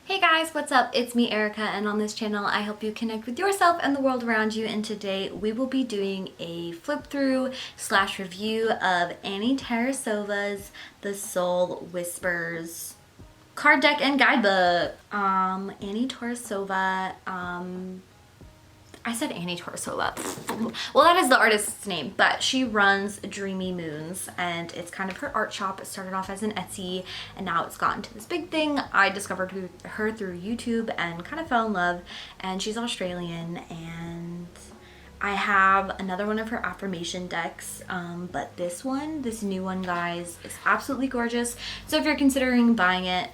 Hey guys, what's up? It's me, Erica, and on this channel I help you connect with yourself and the world around you, and today we will be doing a flip through / review of Annie Tarasova's The Soul Whispers card deck and guidebook. Annie Tarasova, I said Annie Tarasova. Well, that is the artist's name, but she runs Dreamy Moons, and it's kind of her art shop. It started off as an Etsy, and now it's gotten to this big thing. I discovered her through YouTube and kind of fell in love, and she's Australian, and I have another one of her affirmation decks, but this new one, guys, is absolutely gorgeous. So if you're considering buying it,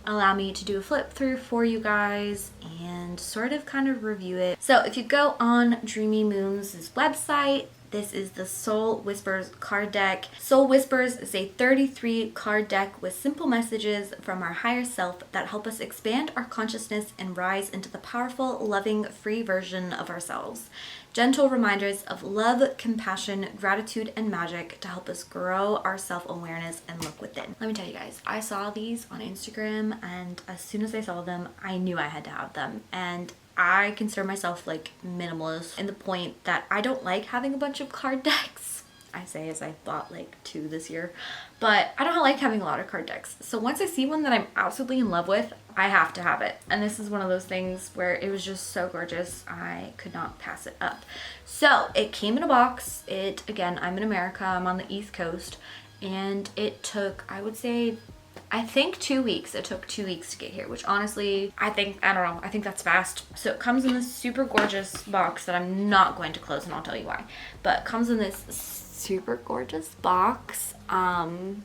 allow me to do a flip through for you guys and sort of kind of review it. So if you go on Dreamy Moons' website, this is the Soul Whispers card deck. Soul Whispers is a 33 card deck with simple messages from our higher self that help us expand our consciousness and rise into the powerful, loving, free version of ourselves. Gentle reminders of love, compassion, gratitude, and magic to help us grow our self-awareness and look within. Let me tell you guys, I saw these on Instagram, and as soon as I saw them, I knew I had to have them. And I consider myself like minimalist in the point that I don't like having a bunch of card decks. I say as I bought like 2 this year, but I don't like having a lot of card decks. So once I see one that I'm absolutely in love with, I have to have it. And this is one of those things where it was just so gorgeous, I could not pass it up. So it came in a box. Again, I'm in America, I'm on the East Coast, and it took, I think 2 weeks. It took 2 weeks to get here, which honestly, I think that's fast. So it comes in this super gorgeous box that I'm not going to close, and I'll tell you why. But it comes in this super gorgeous box, and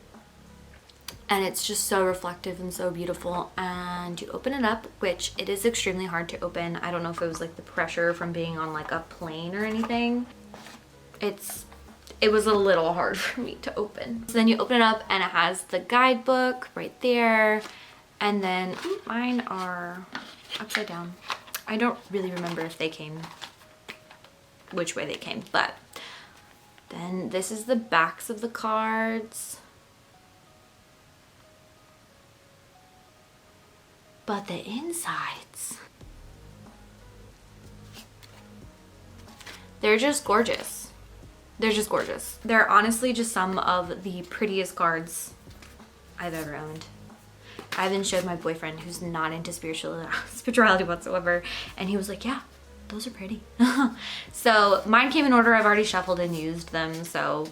it's just so reflective and so beautiful. And you open it up, which it is extremely hard to open. I don't know if it was like the pressure from being on like a plane or anything. It was a little hard for me to open. So then you open it up and it has the guidebook right there. And then mine are upside down. I don't really remember if they came, which way they came, but then this is the backs of the cards. But the insides, they're just gorgeous. They're just gorgeous. They're honestly just some of the prettiest cards I've ever owned. I even showed my boyfriend, who's not into spirituality whatsoever, and he was like, yeah, those are pretty. So mine came in order. I've already shuffled and used them, so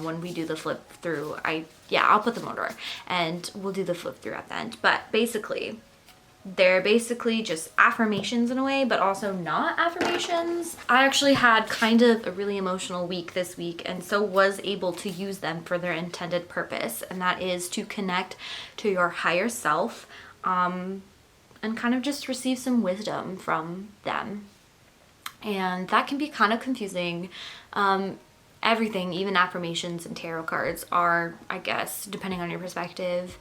when we do the flip through, I'll put them in order and we'll do the flip through at the end. But basically, they're basically just affirmations in a way, but also not affirmations. I actually had kind of a really emotional week this week, and so was able to use them for their intended purpose, and that is to connect to your higher self, and kind of just receive some wisdom from them. And that can be kind of confusing. Everything, even affirmations and tarot cards, are, I guess, depending on your perspective,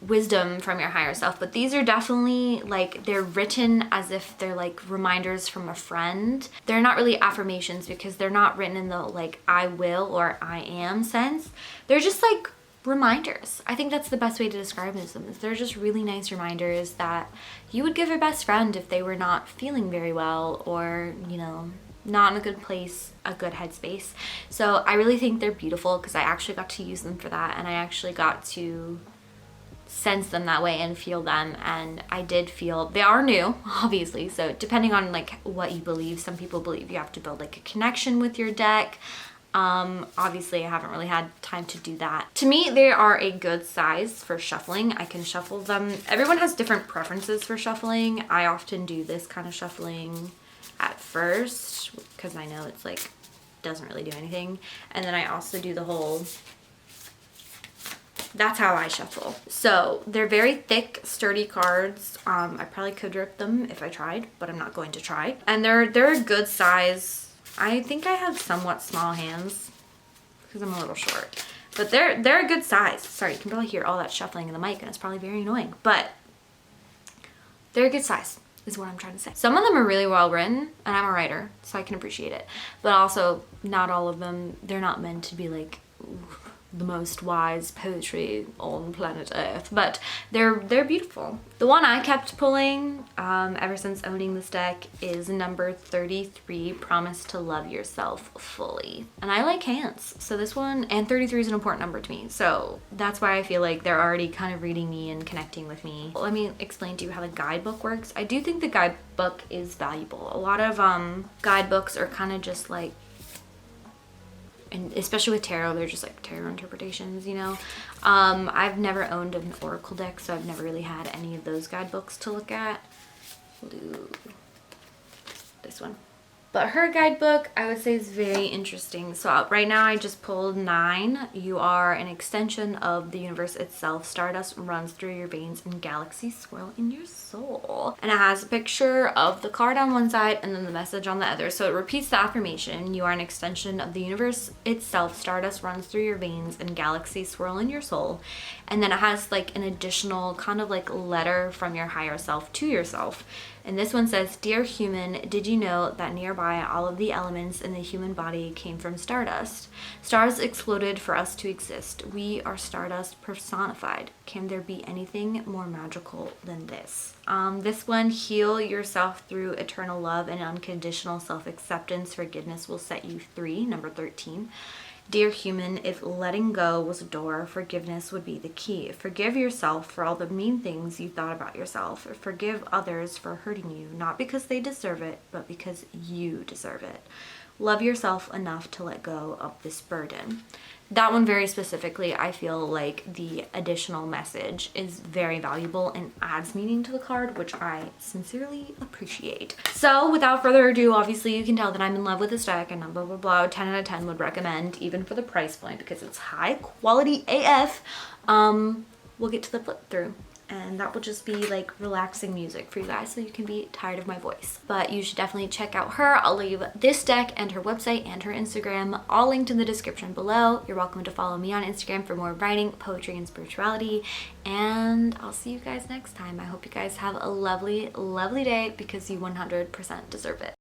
wisdom from your higher self. But these are definitely like, they're written as if they're like reminders from a friend. They're not really affirmations because they're not written in the like I will or I am sense. They're just like reminders. I think that's the best way to describe them. They're just really nice reminders that you would give your best friend if they were not feeling very well, or not in a good place, a good headspace. So I really think they're beautiful because I actually got to use them for that, and I actually got to sense them that way and feel them. And I did feel, they are new, obviously, so depending on like what you believe, some people believe you have to build like a connection with your deck. Obviously I haven't really had time to do that. To me, they are a good size for shuffling. I can shuffle them. Everyone has different preferences for shuffling. I often do this kind of shuffling at first because I know it's like doesn't really do anything, and then I also do the whole, that's how I shuffle. So they're very thick, sturdy cards. I probably could rip them if I tried, but I'm not going to try. And they're a good size. I think I have somewhat small hands because I'm a little short, but they're a good size. Sorry, you can probably hear all that shuffling in the mic, and it's probably very annoying, but they're a good size is what I'm trying to say. Some of them are really well written, and I'm a writer, so I can appreciate it, but also not all of them. They're not meant to be like the most wise poetry on planet Earth, but they're beautiful. The one I kept pulling ever since owning this deck is number 33, Promise to Love Yourself Fully. And I like hands, so this one, and 33 is an important number to me, so that's why I feel like they're already kind of reading me and connecting with me. Let me explain to you how the guidebook works. I do think the guidebook is valuable. A lot of guidebooks are kind of just like, and especially with tarot, they're just like tarot interpretations, you know. I've never owned an oracle deck, so I've never really had any of those guidebooks to look at. We'll do this one. But her guidebook, I would say, is very interesting. So right now I just pulled 9. You are an extension of the universe itself. Stardust runs through your veins and galaxies swirl in your soul. And it has a picture of the card on one side and then the message on the other. So it repeats the affirmation. You are an extension of the universe itself. Stardust runs through your veins and galaxies swirl in your soul. And then it has like an additional kind of like letter from your higher self to yourself. And this one says, Dear human, did you know that nearby all of the elements in the human body came from stardust? Stars exploded for us to exist. We are stardust personified. Can there be anything more magical than this? This one, heal yourself through eternal love and unconditional self-acceptance. Forgiveness will set you free, number 13. Dear human, if letting go was a door, forgiveness would be the key. Forgive yourself for all the mean things you thought about yourself. Forgive others for hurting you, not because they deserve it, but because you deserve it. Love yourself enough to let go of this burden. That one very specifically, I feel like the additional message is very valuable and adds meaning to the card, which I sincerely appreciate. So without further ado, obviously you can tell that I'm in love with this deck and blah, blah, blah. 10 out of 10 would recommend, even for the price point, because it's high quality AF. We'll get to the flip through. And that will just be like relaxing music for you guys so you can be tired of my voice. But you should definitely check out her. I'll leave this deck and her website and her Instagram all linked in the description below. You're welcome to follow me on Instagram for more writing, poetry, and spirituality. And I'll see you guys next time. I hope you guys have a lovely, lovely day because you 100% deserve it.